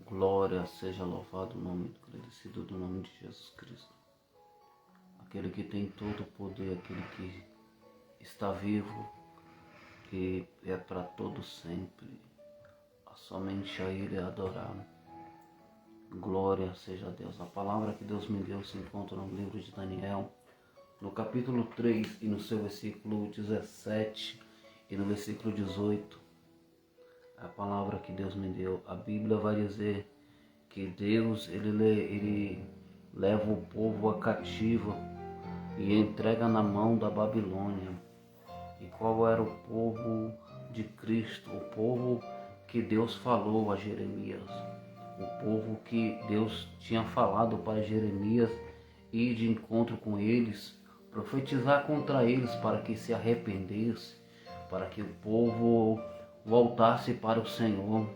Glória seja louvado o nome agradecido do nome de Jesus Cristo. Aquele que tem todo o poder, aquele que está vivo, que é para todo sempre. Somente a Ele adorar. Glória seja a Deus. A palavra que Deus me deu se encontra no livro de Daniel, no capítulo 3 e no seu versículo 17 e no versículo 18. A palavra que Deus me deu, a Bíblia vai dizer que Deus ele leva o povo a cativo e entrega na mão da Babilônia. E qual era o povo de Cristo? O povo que Deus falou a Jeremias. O povo que Deus tinha falado para Jeremias ir de encontro com eles, profetizar contra eles para que se arrependesse, para que o povo voltasse para o Senhor.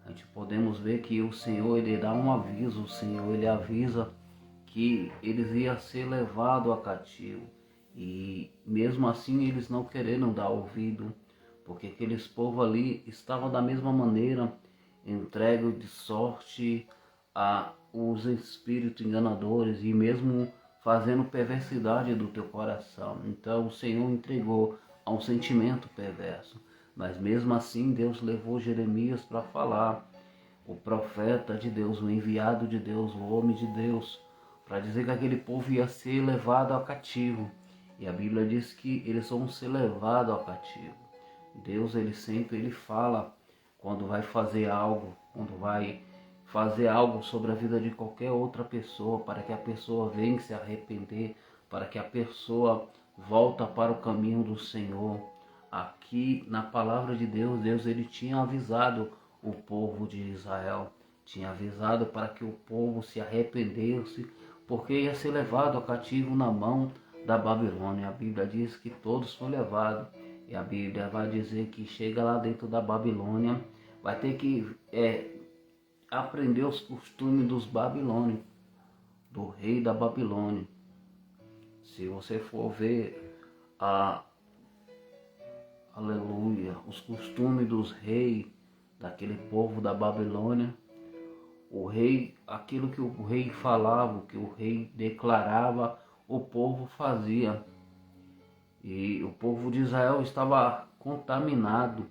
A gente podemos ver que o Senhor ele dá um aviso, o Senhor ele avisa que eles iam ser levados a cativo. E mesmo assim eles não quereram dar ouvido, porque aqueles povos ali estavam da mesma maneira entregue de sorte a os espíritos enganadores e mesmo fazendo perversidade do teu coração. Então o Senhor entregou a um sentimento perverso. Mas mesmo assim Deus levou Jeremias para falar, o profeta de Deus, o enviado de Deus, o homem de Deus, para dizer que aquele povo ia ser levado ao cativo. E a Bíblia diz que eles vão ser levados ao cativo. Deus ele sempre fala quando vai fazer algo, sobre a vida de qualquer outra pessoa, para que a pessoa venha se arrepender, para que a pessoa volta para o caminho do Senhor. Aqui na palavra de Deus, Deus ele tinha avisado o povo de Israel, tinha avisado para que o povo se arrependesse, porque ia ser levado a cativo na mão da Babilônia. A Bíblia diz que todos foram levados, e a Bíblia vai dizer que chega lá dentro da Babilônia, vai ter que aprender os costumes dos babilônios, do rei da Babilônia. Se você for ver aleluia, os costumes dos reis daquele povo da Babilônia, o rei, aquilo que o rei falava, o que o rei declarava, o povo fazia. E o povo de Israel estava contaminado.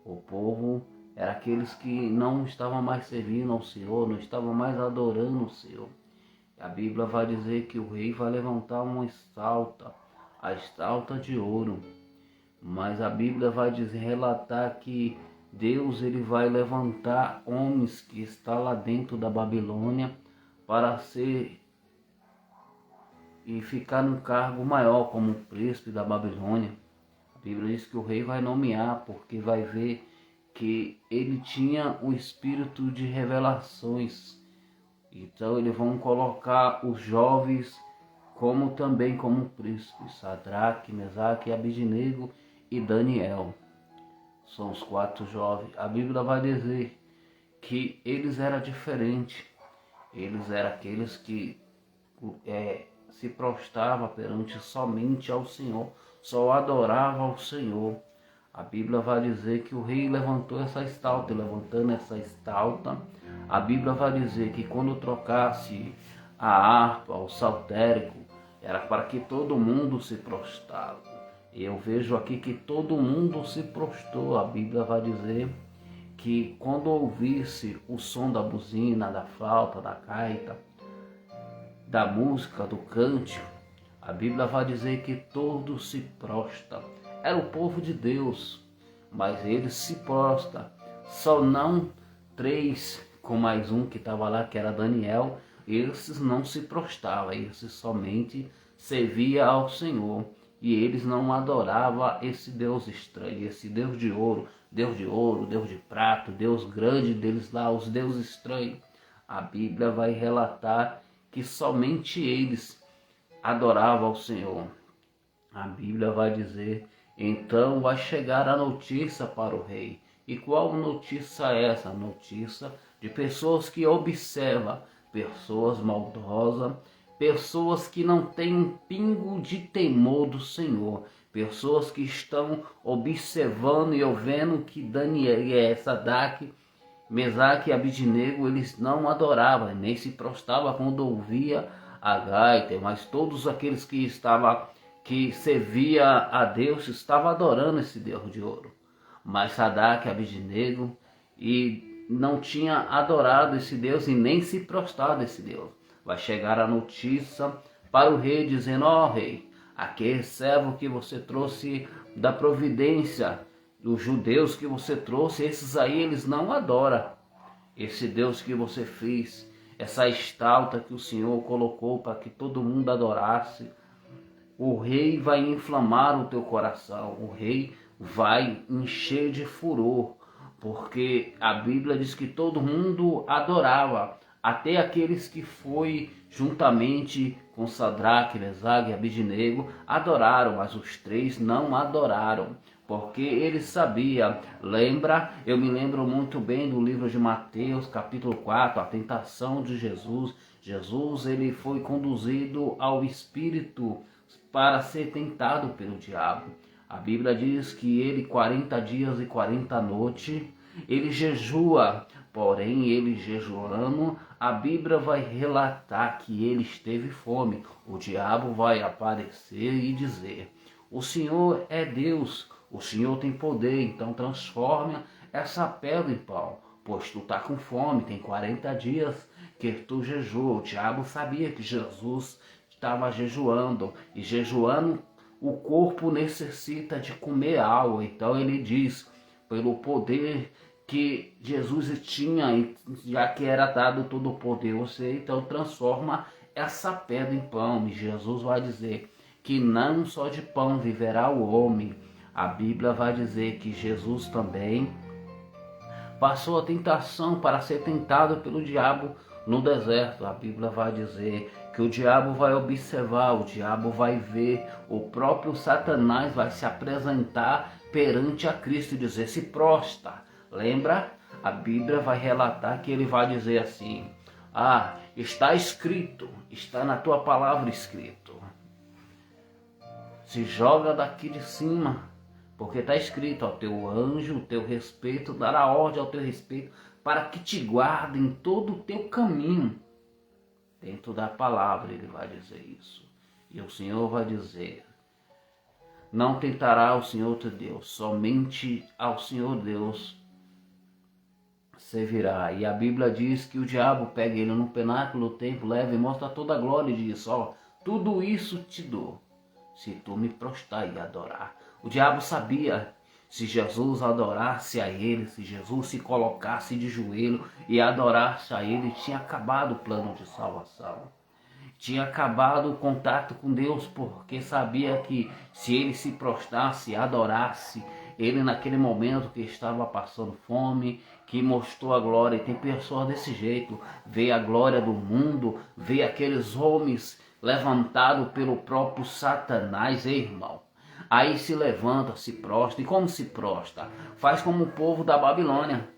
O povo era aqueles que não estavam mais servindo ao Senhor, não estavam mais adorando o Senhor. A Bíblia vai dizer que o rei vai levantar uma estalta, a estalta de ouro. Mas a Bíblia vai relatar que Deus ele vai levantar homens que estão lá dentro da Babilônia para ser e ficar num cargo maior como príncipe da Babilônia. A Bíblia diz que o rei vai nomear, porque vai ver que ele tinha um espírito de revelações. Então eles vão colocar os jovens também como príncipes, Sadraque, Mesaque, Abednego e Daniel. São os 4 jovens. A Bíblia vai dizer que eles eram diferentes. Eles eram aqueles que se prostrava perante somente ao Senhor, só adorava ao Senhor. A Bíblia vai dizer que o rei levantou essa estalta, e levantando essa estalta, a Bíblia vai dizer que quando trocasse a harpa, o saltério, era para que todo mundo se prostrasse. E eu vejo aqui que todo mundo se prostrou. A Bíblia vai dizer que quando ouvisse o som da buzina, da flauta, da gaita, da música, do cântico, a Bíblia vai dizer que todos se prostam. Era o povo de Deus, mas eles se prostam. Só não 3 com mais um que estava lá, que era Daniel. Esses não se prostravam, esses somente serviam ao Senhor. E eles não adoravam esse Deus estranho, esse Deus de ouro, Deus de prata, Deus grande deles lá, os deuses estranhos. A Bíblia vai relatar que somente eles adoravam ao Senhor. A Bíblia vai dizer, então vai chegar a notícia para o rei. E qual notícia é essa? Notícia de pessoas que observam, pessoas maldosas, pessoas que não têm um pingo de temor do Senhor, pessoas que estão observando e ouvindo que Daniel, Sadraque Mesaque e Abidnego, eles não adoravam, nem se prostravam quando ouvia a gaita, mas todos aqueles que servia a Deus estavam adorando esse Deus de ouro. Mas Sadraque e Abidnego e não tinha adorado esse Deus e nem se prostrado a esse Deus. Vai chegar a notícia para o rei dizendo: ó rei, aquele servo que você trouxe da providência, os judeus que você trouxe, esses aí eles não adoram esse Deus que você fez, essa estátua que o Senhor colocou para que todo mundo adorasse. O rei vai inflamar o teu coração, o rei vai encher de furor, porque a Bíblia diz que todo mundo adorava, até aqueles que foi juntamente com Sadraque, Mesaque e Abidnego adoraram, mas os três não adoraram, porque eles sabiam. Lembra? Eu me lembro muito bem do livro de Mateus, capítulo 4, a tentação de Jesus. Jesus, ele foi conduzido ao Espírito para ser tentado pelo diabo. A Bíblia diz que ele 40 dias e 40 noites, ele jejua, porém ele jejuando, a Bíblia vai relatar que ele esteve fome. O diabo vai aparecer e dizer: o Senhor é Deus, o Senhor tem poder, então transforme essa pedra em pão, pois tu está com fome, tem 40 dias que tu jejua. O diabo sabia que Jesus estava jejuando, e jejuando o corpo necessita de comer algo. Então ele diz, pelo poder que Jesus tinha, já que era dado todo o poder, você então transforma essa pedra em pão. E Jesus vai dizer que não só de pão viverá o homem. A Bíblia vai dizer que Jesus também passou a tentação para ser tentado pelo diabo no deserto. A Bíblia vai dizer que o diabo vai observar, o diabo vai ver, o próprio Satanás vai se apresentar perante a Cristo e dizer: se prostra. Lembra? A Bíblia vai relatar que ele vai dizer assim: ah, está escrito, está na tua palavra escrito. Se joga daqui de cima, porque está escrito: ao teu anjo, o teu respeito, dará ordem ao teu respeito, para que te guarde em todo o teu caminho. Dentro da palavra ele vai dizer isso. E o Senhor vai dizer: não tentará o Senhor teu Deus, somente ao Senhor Deus servirá. E a Bíblia diz que o diabo pega ele no penáculo do templo, leva e mostra toda a glória e diz: ó, tudo isso te dou, se tu me prostrar e adorar. O diabo sabia, se Jesus adorasse a ele, se Jesus se colocasse de joelho e adorasse a ele, tinha acabado o plano de salvação. Tinha acabado o contato com Deus, porque sabia que se ele se prostrasse e adorasse, ele naquele momento que estava passando fome, que mostrou a glória. E tem pessoas desse jeito, vê a glória do mundo, vê aqueles homens levantados pelo próprio Satanás, irmão. Aí se levanta, se prostra. E como se prostra? Faz como o povo da Babilônia.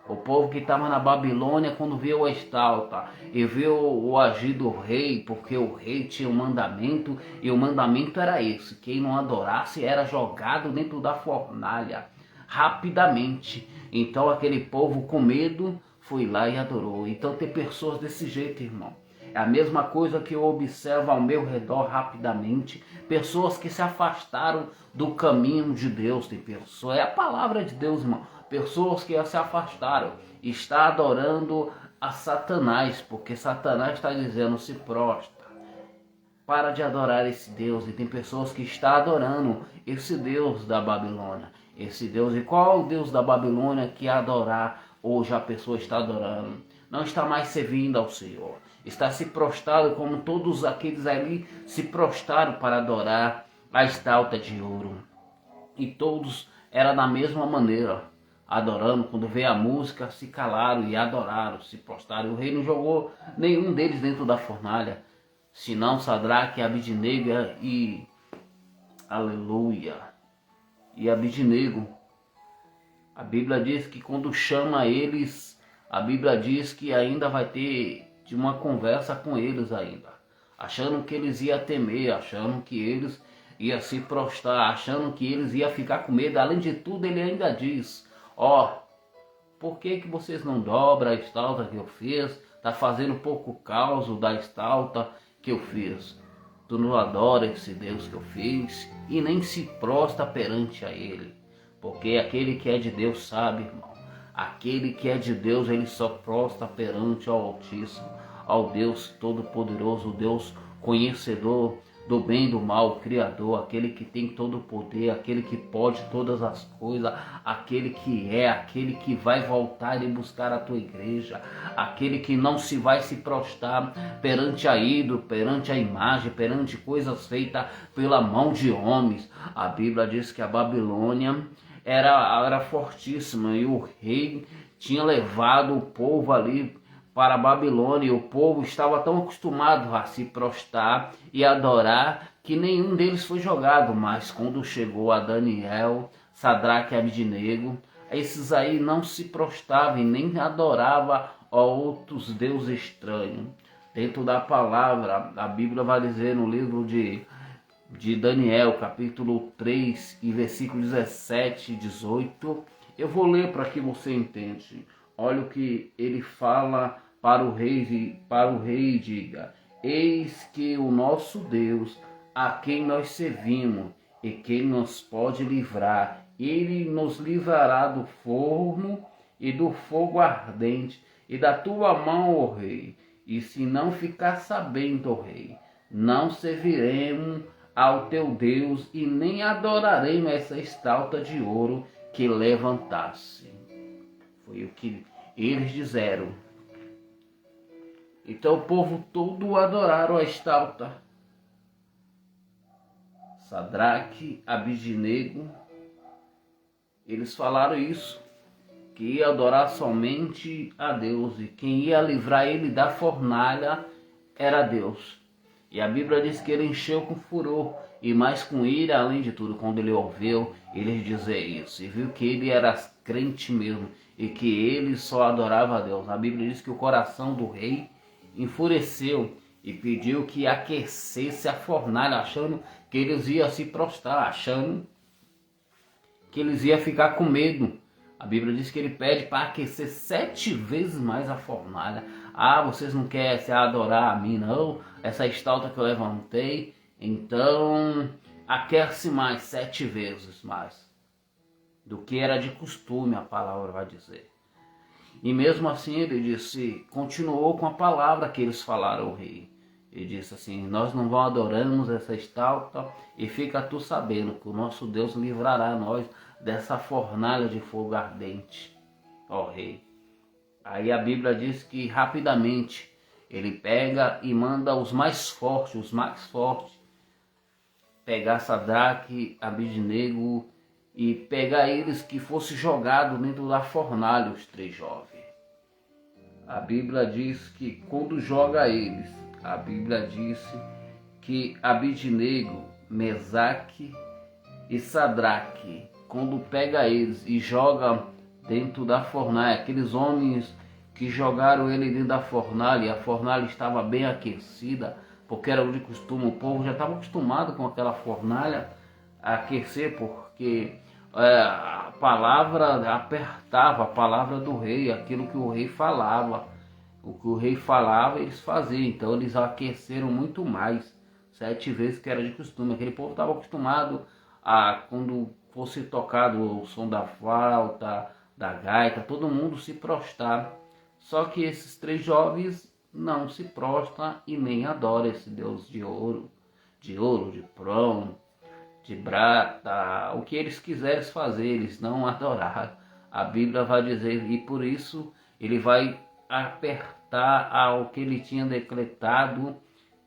O povo que estava na Babilônia, quando viu a estátua e viu o agir do rei, porque o rei tinha um mandamento, e o mandamento era esse: quem não adorasse era jogado dentro da fornalha, rapidamente. Então aquele povo com medo foi lá e adorou. Então tem pessoas desse jeito, irmão. É a mesma coisa que eu observo ao meu redor rapidamente. Pessoas que se afastaram do caminho de Deus. Tem pessoas, é a palavra de Deus, irmão. Pessoas que se afastaram, está adorando a Satanás, porque Satanás está dizendo: se prostra, para de adorar esse Deus. E tem pessoas que estão adorando esse Deus da Babilônia, esse Deus. E qual é o Deus da Babilônia que adorar hoje a pessoa está adorando? Não está mais servindo ao Senhor, está se prostrado como todos aqueles ali se prostraram para adorar a estátua de ouro. E todos eram da mesma maneira, adorando. Quando veio a música, se calaram e adoraram, se prostraram. O rei não jogou nenhum deles dentro da fornalha, senão Sadraque, Abidnego e aleluia, e Abidnego. A Bíblia diz que quando chama eles, a Bíblia diz que ainda vai ter de uma conversa com eles ainda, achando que eles iam temer, achando que eles iam se prostrar, achando que eles iam ficar com medo. Além de tudo, ele ainda diz: ó, por que vocês não dobram a estalta que eu fiz? Está fazendo pouco caso da estalta que eu fiz. Tu não adora esse Deus que eu fiz e nem se prostra perante a ele. Porque aquele que é de Deus sabe, irmão. Aquele que é de Deus, ele só prostra perante ao Altíssimo, ao Deus Todo-Poderoso, o Deus conhecedor do bem e do mal, o Criador, aquele que tem todo o poder, aquele que pode todas as coisas, aquele que vai voltar e buscar a tua igreja, aquele que não se vai se prostrar perante a ídolo, perante a imagem, perante coisas feitas pela mão de homens. A Bíblia diz que a Babilônia era fortíssima e o rei tinha levado o povo ali para a Babilônia, e o povo estava tão acostumado a se prostrar e adorar que nenhum deles foi jogado. Mas quando chegou a Daniel, Sadraque e Abidnego, esses aí não se prostravam e nem adoravam a outros deuses estranhos. Dentro da palavra, a Bíblia vai dizer no livro de Daniel, capítulo 3 e versículo 17 e 18, eu vou ler para que você entenda. Olha o que ele fala para o rei diga: eis que o nosso Deus, a quem nós servimos, e quem nos pode livrar, ele nos livrará do forno e do fogo ardente, e da tua mão, ó rei. E se não ficar sabendo, ó rei, não serviremos ao teu Deus, e nem adoraremos essa estátua de ouro que levantasse. Foi o que eles disseram. Então o povo todo adoraram a estátua. Sadraque, Abidnego, eles falaram isso, que ia adorar somente a Deus, e quem ia livrar ele da fornalha era Deus. E a Bíblia diz que ele encheu com furor e mais com ira, além de tudo, quando ele ouviu eles dizer isso, e viu que ele era crente mesmo, e que ele só adorava a Deus. A Bíblia diz que o coração do rei enfureceu e pediu que aquecesse a fornalha, achando que eles iam se prostrar, achando que eles iam ficar com medo. A Bíblia diz que ele pede para aquecer 7 vezes mais a fornalha. Ah, vocês não querem se adorar a mim, não? Essa estátua que eu levantei, então aquece mais 7 vezes mais do que era de costume, a palavra vai dizer. E mesmo assim ele disse, continuou com a palavra que eles falaram ao rei. Ele disse assim: nós não vamos adorarmos essa estátua, e fica tu sabendo que o nosso Deus livrará nós dessa fornalha de fogo ardente, ó rei. Aí a Bíblia diz que rapidamente ele pega e manda os mais fortes, pegar Sadraque, Abidnego, e pegar eles que fosse jogado dentro da fornalha, os 3 jovens. A Bíblia diz que quando joga eles, a Bíblia disse que Abidnego, Mesaque e Sadraque, quando pega eles e joga dentro da fornalha, aqueles homens que jogaram ele dentro da fornalha, e a fornalha estava bem aquecida, porque era de costume, o povo já estava acostumado com aquela fornalha a aquecer, porque a palavra apertava, a palavra do rei, aquilo que o rei falava. O que o rei falava, eles faziam. Então eles aqueceram muito mais, 7 vezes que era de costume. Aquele povo estava acostumado a, quando fosse tocado o som da flauta, da gaita, todo mundo se prostrar. Só que esses 3 jovens não se prostram e nem adoram esse Deus de ouro, de prão, de prata, o que eles quiserem fazer, eles não adoraram. A Bíblia vai dizer, e por isso ele vai apertar ao que ele tinha decretado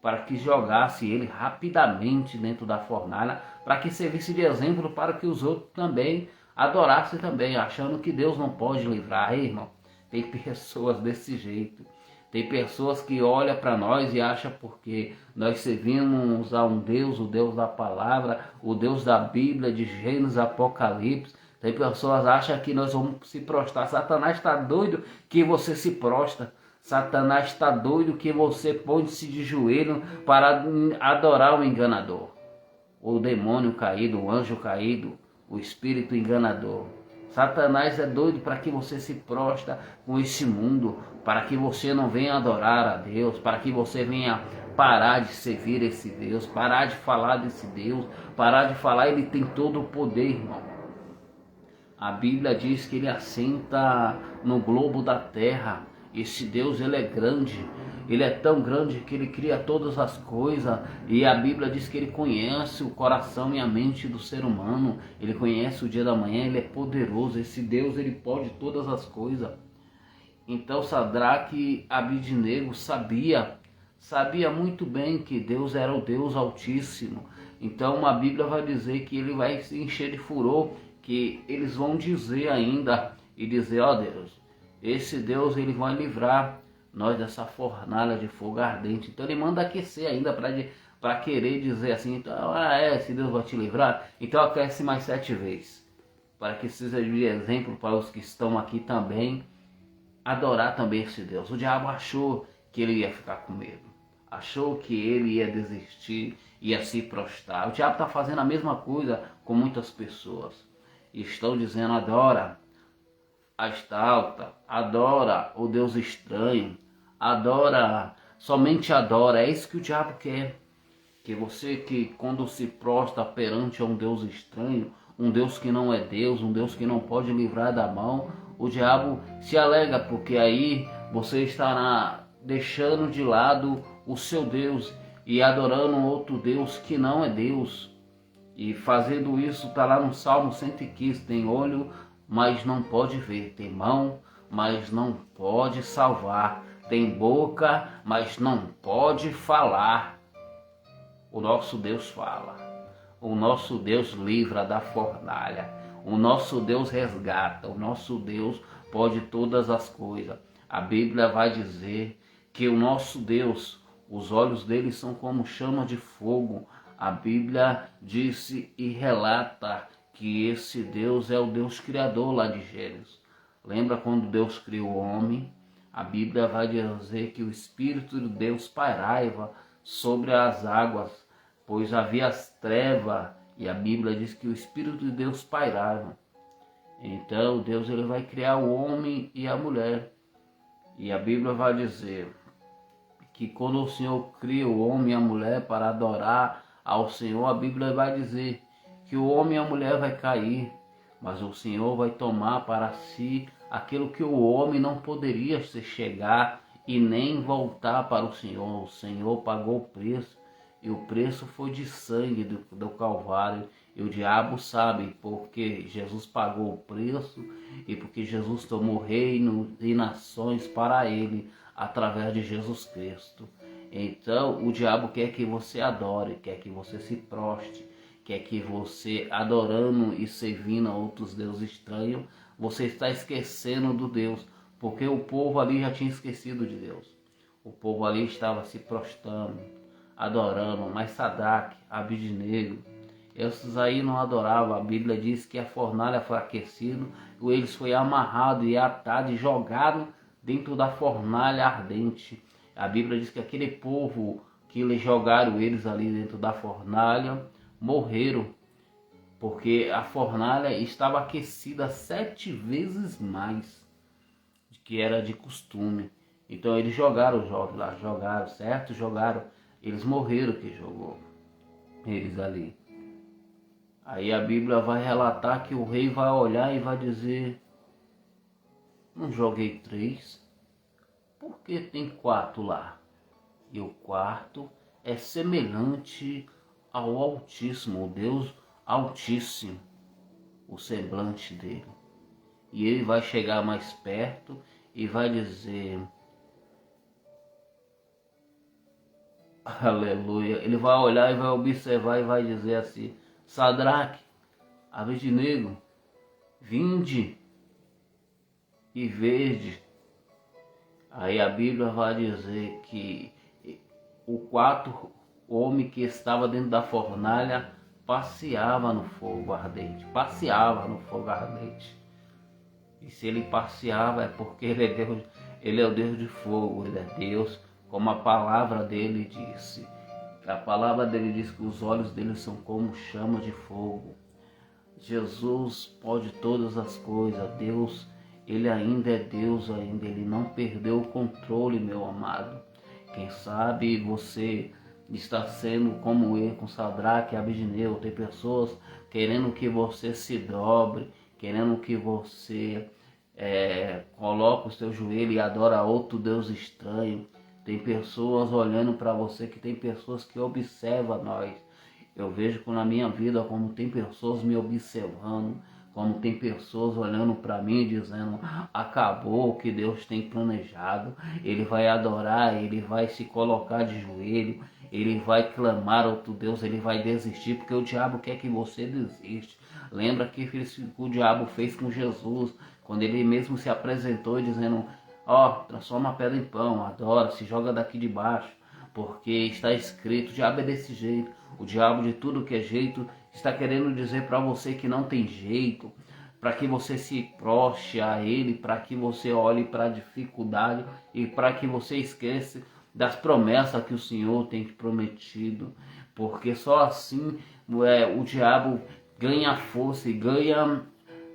para que jogasse ele rapidamente dentro da fornalha, para que servisse de exemplo para que os outros também adorassem também, achando que Deus não pode livrar. Aí, irmão, tem pessoas desse jeito. Tem pessoas que olham para nós e acham porque nós servimos a um Deus, o Deus da palavra, o Deus da Bíblia, de Gênesis, Apocalipse. Tem pessoas que acham que nós vamos se prostrar. Satanás está doido que você se prostra. Satanás está doido que você põe-se de joelho para adorar o enganador. O demônio caído, o anjo caído, o espírito enganador. Satanás é doido para que você se prostra com esse mundo, para que você não venha adorar a Deus, para que você venha parar de servir esse Deus, parar de falar desse Deus, parar de falar. Ele tem todo o poder, irmão. A Bíblia diz que ele assenta no globo da terra. Esse Deus, ele é grande. Ele é tão grande que ele cria todas as coisas. E a Bíblia diz que ele conhece o coração e a mente do ser humano. Ele conhece o dia da manhã. Ele é poderoso. Esse Deus, ele pode todas as coisas. Então Sadraque, Abidnego sabia muito bem que Deus era o Deus Altíssimo. Então a Bíblia vai dizer que ele vai se encher de furor, que eles vão dizer ainda, e dizer, ó Deus, esse Deus ele vai livrar nós dessa fornalha de fogo ardente. Então ele manda aquecer ainda para querer dizer assim, então, esse Deus vai te livrar, então aquece mais 7 vezes, para que seja de exemplo para os que estão aqui também, adorar também esse Deus. O diabo achou que ele ia ficar com medo, achou que ele ia desistir, ia se prostrar. O diabo está fazendo a mesma coisa com muitas pessoas. Estão dizendo, adora a estátua, adora o Deus estranho, adora, somente adora. É isso que o diabo quer. Que você, que quando se prostra perante a um Deus estranho, um Deus que não é Deus, um Deus que não pode livrar da mão, o diabo se alega, porque aí você estará deixando de lado o seu Deus e adorando outro Deus que não é Deus. E fazendo isso, está lá no Salmo 115, tem olho, mas não pode ver, tem mão, mas não pode salvar, tem boca, mas não pode falar. O nosso Deus fala, o nosso Deus livra da fornalha, o nosso Deus resgata, o nosso Deus pode todas as coisas. A Bíblia vai dizer que o nosso Deus, os olhos dele são como chama de fogo. A Bíblia disse e relata que esse Deus é o Deus criador lá de Gênesis. Lembra quando Deus criou o homem? A Bíblia vai dizer que o Espírito de Deus pairava sobre as águas, pois havia as trevas, e a Bíblia diz que o Espírito de Deus pairava. Então Deus ele vai criar o homem e a mulher. E a Bíblia vai dizer que quando o Senhor cria o homem e a mulher para adorar ao Senhor, a Bíblia vai dizer que o homem e a mulher vai cair, mas o Senhor vai tomar para si aquilo que o homem não poderia se chegar e nem voltar para o Senhor. O Senhor pagou o preço, e o preço foi de sangue do Calvário. E o diabo sabe, porque Jesus pagou o preço e porque Jesus tomou reino e nações para ele, através de Jesus Cristo. Então o diabo quer que você adore, quer que você se proste, quer que você, adorando e servindo a outros deuses estranhos, você está esquecendo do Deus, porque o povo ali já tinha esquecido de Deus. O povo ali estava se prostrando, adorando, mas Sadraque, Abidnego, esses aí não adoravam. A Bíblia diz que a fornalha foi aquecida, eles foi amarrado e atado e jogado dentro da fornalha ardente. A Bíblia diz que aquele povo que eles jogaram eles ali dentro da fornalha morreram, porque a fornalha estava aquecida 7 vezes mais do que era de costume. Então eles jogaram os jovens lá, jogaram, certo? Jogaram, eles morreram que jogou eles ali. Aí a Bíblia vai relatar que o rei vai olhar e vai dizer, não joguei 3, por que tem 4 lá? E o quarto é semelhante ao Altíssimo, o Deus Altíssimo, o semblante dele. E ele vai chegar mais perto e vai dizer, aleluia, ele vai olhar e vai observar e vai dizer assim, Sadraque, Abidnego, vinde e vede. Aí a Bíblia vai dizer que o quarto homem que estava dentro da fornalha passeava no fogo ardente, E se ele passeava é porque ele é Deus, ele é o Deus de fogo, ele é Deus, como a palavra dele disse. A palavra dele diz que os olhos dele são como chama de fogo. Jesus pode todas as coisas. Deus, Ele ainda é Deus ainda. Ele não perdeu o controle, meu amado. Quem sabe você está sendo como eu, com Sadraque e Abednego. Tem pessoas querendo que você se dobre, querendo que você coloque o seu joelho e adora outro Deus estranho. Tem pessoas olhando para você, que tem pessoas que observam nós. Eu vejo na minha vida como tem pessoas me observando, como tem pessoas olhando para mim dizendo: acabou o que Deus tem planejado, ele vai adorar, ele vai se colocar de joelho, ele vai clamar outro Deus, ele vai desistir, porque o diabo quer que você desista. Lembra que o diabo fez com Jesus, quando ele mesmo se apresentou dizendo: transforma a pedra em pão, adora, se joga daqui de baixo, porque está escrito. O diabo é desse jeito. O diabo, de tudo que é jeito, está querendo dizer para você que não tem jeito, para que você se prostre a ele, para que você olhe para a dificuldade e para que você esqueça das promessas que o Senhor tem te prometido, porque só assim o diabo ganha força e ganha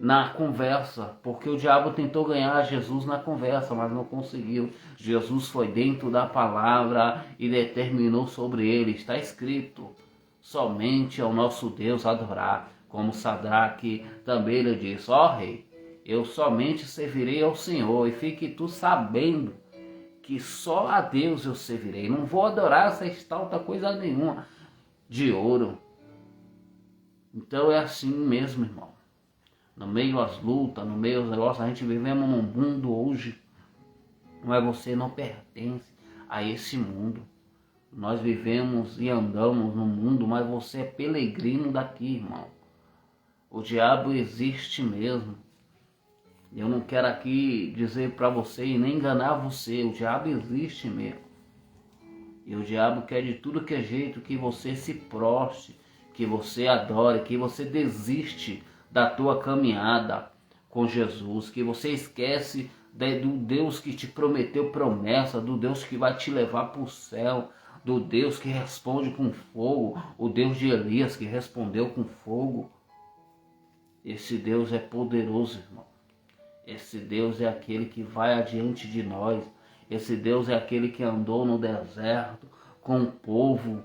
na conversa, porque o diabo tentou ganhar Jesus na conversa, mas não conseguiu. Jesus foi dentro da palavra e determinou sobre ele. Está escrito: somente ao nosso Deus adorar. Como Sadraque também lhe disse: rei, eu somente servirei ao Senhor, e fique tu sabendo que só a Deus eu servirei. Não vou adorar essa estalta coisa nenhuma de ouro. Então é assim mesmo, irmão. No meio das lutas, no meio dos negócios, a gente vivemos num mundo hoje, mas você não pertence a esse mundo. Nós vivemos e andamos no mundo, mas você é peregrino daqui, irmão. O diabo existe mesmo. Eu não quero aqui dizer para você e nem enganar você. O diabo existe mesmo. E o diabo quer de tudo que é jeito que você se prostre, que você adore, que você desiste da tua caminhada com Jesus, que você esquece do Deus que te prometeu promessa, do Deus que vai te levar para o céu, do Deus que responde com fogo, o Deus de Elias que respondeu com fogo. Esse Deus é poderoso, irmão. Esse Deus é aquele que vai adiante de nós. Esse Deus é aquele que andou no deserto com o povo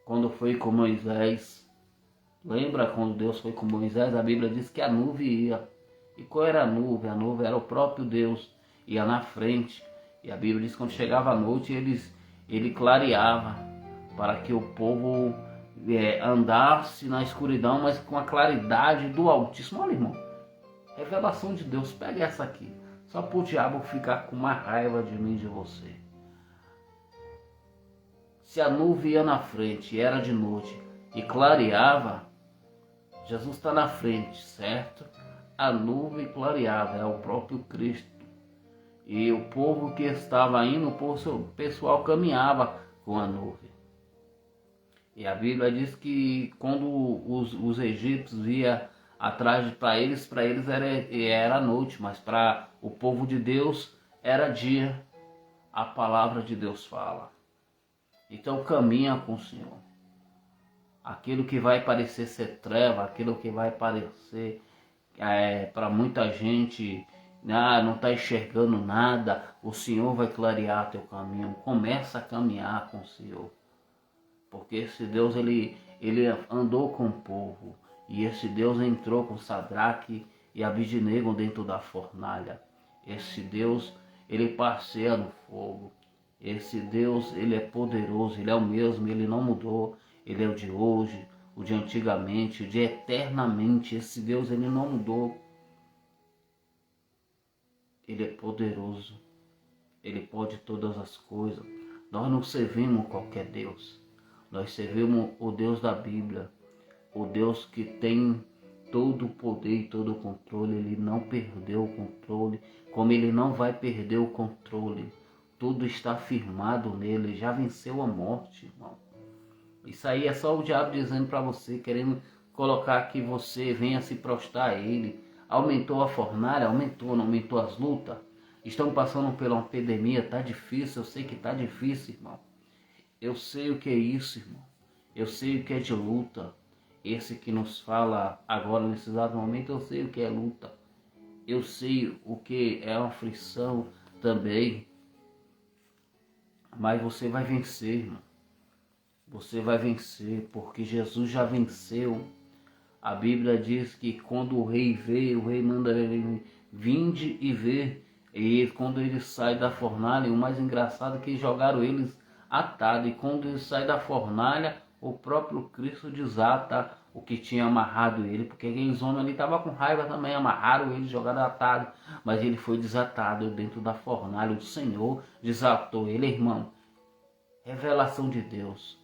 quando foi com Moisés. Lembra quando Deus foi com Moisés? A Bíblia diz que a nuvem ia. E qual era a nuvem? A nuvem era o próprio Deus. Ia na frente. E a Bíblia diz que quando chegava a noite ele clareava para que o povo andasse na escuridão, mas com a claridade do Altíssimo. Olha, irmão, revelação de Deus. Pega essa aqui. Só para o diabo ficar com uma raiva de mim e de você. Se a nuvem ia na frente e era de noite e clareava, Jesus está na frente, certo? A nuvem clareava, é o próprio Cristo. E o povo que estava indo, o pessoal caminhava com a nuvem. E a Bíblia diz que quando os egípcios viam atrás para eles era noite, mas para o povo de Deus era dia. A palavra de Deus fala. Então caminha com o Senhor. Aquilo que vai parecer ser treva, aquilo que vai parecer para muita gente, não está enxergando nada, o Senhor vai clarear teu caminho. Começa a caminhar com o Senhor. Porque esse Deus ele andou com o povo. E esse Deus entrou com Sadraque e Abednego dentro da fornalha. Esse Deus, ele passeia no fogo. Esse Deus, ele é poderoso, ele é o mesmo, ele não mudou. Ele é o de hoje, o de antigamente, o de eternamente. Esse Deus, ele não mudou. Ele é poderoso. Ele pode todas as coisas. Nós não servimos qualquer Deus. Nós servimos o Deus da Bíblia. O Deus que tem todo o poder e todo o controle. Ele não perdeu o controle, como ele não vai perder o controle. Tudo está firmado nele. Ele já venceu a morte, irmão. Isso aí é só o diabo dizendo para você, querendo colocar que você venha se prostrar a ele. Aumentou a fornalha? Aumentou, não aumentou as lutas? Estão passando por uma epidemia, tá difícil, eu sei que tá difícil, irmão. Eu sei o que é isso, irmão. Eu sei o que é de luta. esse que nos fala agora nesse exato momento, eu sei o que é luta. Eu sei o que é aflição também. Mas você vai vencer, irmão. Você vai vencer, porque Jesus já venceu. A Bíblia diz que quando o rei vê, o rei manda ele vinde e vê. E quando ele sai da fornalha, o mais engraçado é que jogaram eles atados. E quando ele sai da fornalha, o próprio Cristo desata o que tinha amarrado ele. Porque aqueles homens ali estavam com raiva também, amarraram ele, jogaram atado. Mas ele foi desatado dentro da fornalha. O Senhor desatou ele, irmão. Revelação de Deus.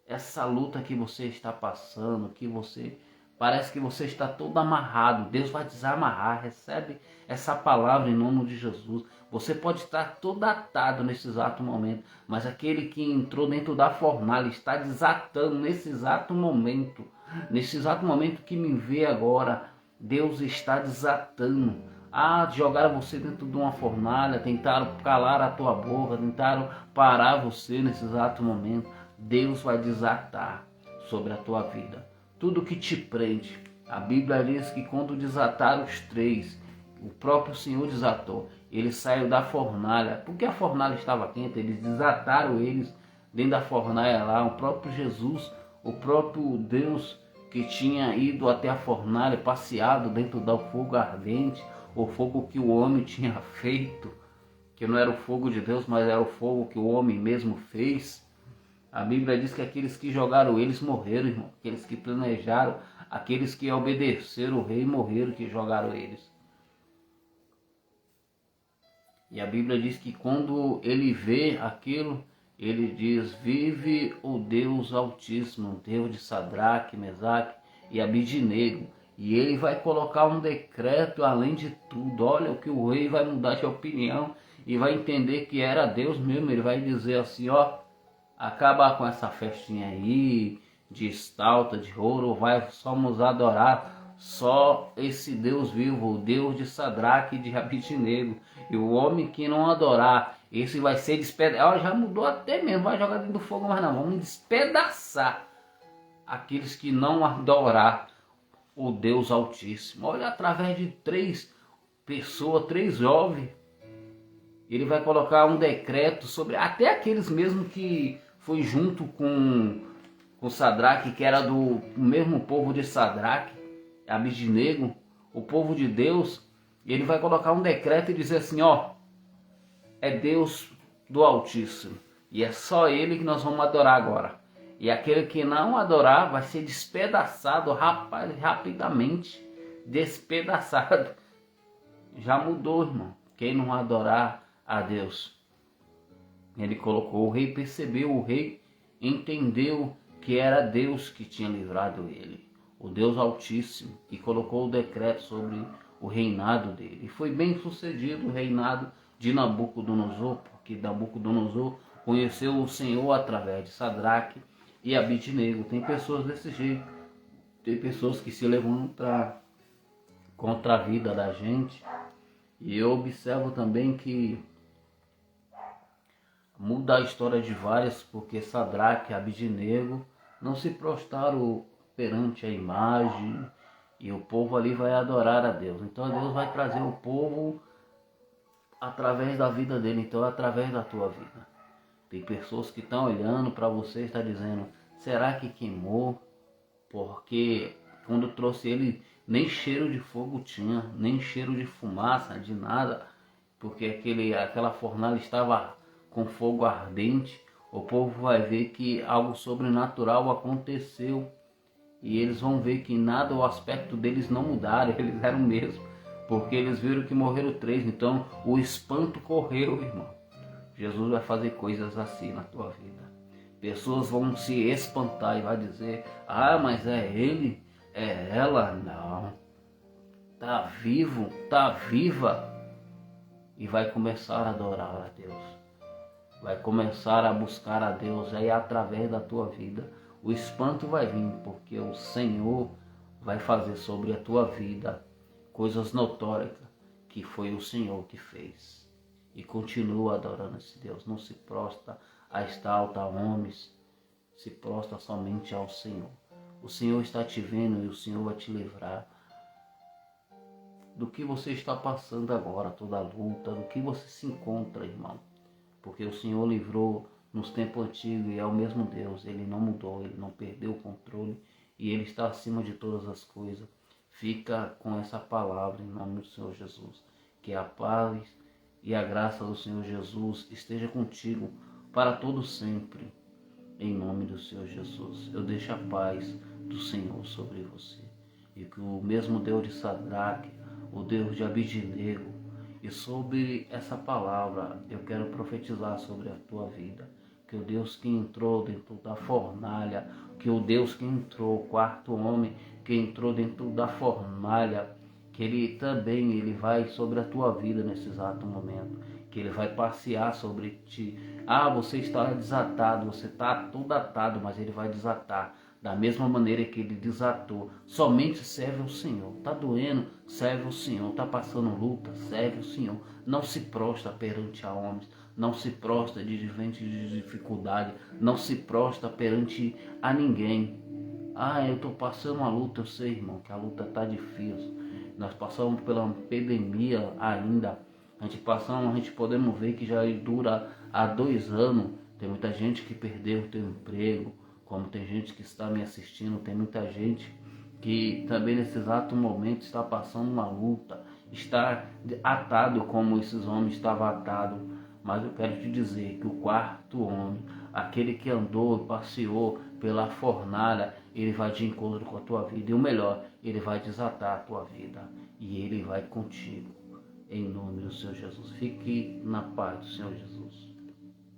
Essa luta que você está passando, que você parece que você está todo amarrado, Deus vai desamarrar. Recebe essa palavra em nome de Jesus. Você pode estar todo atado nesse exato momento, mas aquele que entrou dentro da fornalha está desatando nesse exato momento. Nesse exato momento que me vê agora, Deus está desatando. Jogaram você dentro de uma fornalha, tentaram calar a tua boca, tentaram parar você nesse exato momento. Deus vai desatar sobre a tua vida tudo que te prende. A Bíblia diz que quando desataram os três, o próprio Senhor desatou. Ele saiu da fornalha, porque a fornalha estava quente, eles desataram eles dentro da fornalha lá. O próprio Jesus, o próprio Deus que tinha ido até a fornalha, passeado dentro do fogo ardente, o fogo que o homem tinha feito, que não era o fogo de Deus, mas era o fogo que o homem mesmo fez. A Bíblia diz que aqueles que jogaram eles morreram, irmão. Aqueles que planejaram, aqueles que obedeceram o rei morreram, que jogaram eles. E a Bíblia diz que quando ele vê aquilo, ele diz: vive o Deus Altíssimo, Deus de Sadraque, Mesaque e Abidnego. E ele vai colocar um decreto além de tudo. Olha o que o rei vai mudar de opinião e vai entender que era Deus mesmo. Ele vai dizer assim, ó: acabar com essa festinha aí de estalta, de ouro, vamos adorar só esse Deus vivo, o Deus de Sadraque e de Abidnego. E o homem que não adorar, esse vai ser despedaçado. Já mudou até mesmo, vai jogar dentro do fogo, mas não, vamos despedaçar aqueles que não adorar o Deus Altíssimo. Olha, através de três pessoas, três jovens, ele vai colocar um decreto sobre até aqueles mesmo que foi junto com Sadraque, que era do mesmo povo de Sadraque, Abidnego, o povo de Deus. Ele vai colocar um decreto e dizer assim, ó: é Deus do Altíssimo, e é só ele que nós vamos adorar agora. E aquele que não adorar vai ser despedaçado rapidamente, despedaçado. Já mudou, irmão. Quem não adorar a Deus, ele colocou, o rei percebeu, o rei entendeu que era Deus que tinha livrado ele, o Deus Altíssimo, e colocou o decreto sobre o reinado dele. E foi bem sucedido o reinado de Nabucodonosor, porque Nabucodonosor conheceu o Senhor através de Sadraque e Abidnego. Tem pessoas desse jeito, tem pessoas que se levantam contra a vida da gente. E eu observo também que muda a história de várias, porque Sadraque e Abidnego não se prostraram perante a imagem, e o povo ali vai adorar a Deus. Então Deus vai trazer o povo através da vida dele, então através da tua vida. Tem pessoas que estão olhando para você e estão dizendo: será que queimou? Porque quando trouxe ele, nem cheiro de fogo tinha, nem cheiro de fumaça, de nada, porque aquela fornalha estava com fogo ardente. O povo vai ver que algo sobrenatural aconteceu, e eles vão ver que nada, o aspecto deles não mudaram, eles eram o mesmo, porque eles viram que morreram três. Então o espanto correu, irmão. Jesus vai fazer coisas assim na tua vida. Pessoas vão se espantar e vai dizer: ah, mas é ele, é ela. Não, tá vivo, tá viva. E vai começar a adorar a Deus, vai começar a buscar a Deus. Aí através da tua vida o espanto vai vir, porque o Senhor vai fazer sobre a tua vida coisas notórias que foi o Senhor que fez. E continua adorando esse Deus. Não se prostra a estátua, a homens, se prostra somente ao Senhor. O Senhor está te vendo e o Senhor vai te livrar do que você está passando agora, toda a luta, do que você se encontra, irmão. Porque o Senhor livrou nos tempos antigos e é o mesmo Deus. Ele não mudou, Ele não perdeu o controle e Ele está acima de todas as coisas. Fica com essa palavra em nome do Senhor Jesus. Que a paz e a graça do Senhor Jesus esteja contigo para todo sempre. Em nome do Senhor Jesus. Eu deixo a paz do Senhor sobre você. E que o mesmo Deus de Sadraque, o Deus de Abidinego, e sobre essa palavra eu quero profetizar sobre a tua vida. Que o Deus que entrou dentro da fornalha, que o Deus que entrou, o quarto homem que entrou dentro da fornalha, que ele também vai sobre a tua vida nesse exato momento. Que ele vai passear sobre ti. Ah, você está desatado, você está todo atado, mas ele vai desatar. Da mesma maneira que ele desatou. Somente serve ao Senhor. Está doendo? Serve ao Senhor. Está passando luta? Serve ao Senhor. Não se prostra perante a homens. Não se prostra diante de dificuldade. Não se prostra perante a ninguém. Ah, eu estou passando uma luta. Eu sei, irmão, que a luta está difícil. Nós passamos pela pandemia ainda. A gente podemos ver que já dura há 2 anos. Tem muita gente que perdeu o seu emprego. Como tem gente que está me assistindo, tem muita gente que também nesse exato momento está passando uma luta, está atado como esses homens estavam atados. Mas eu quero te dizer que o quarto homem, aquele que andou e passeou pela fornalha, ele vai de encontro com a tua vida. E o melhor, ele vai desatar a tua vida. E ele vai contigo. Em nome do Senhor Jesus. Fique na paz do Senhor Jesus.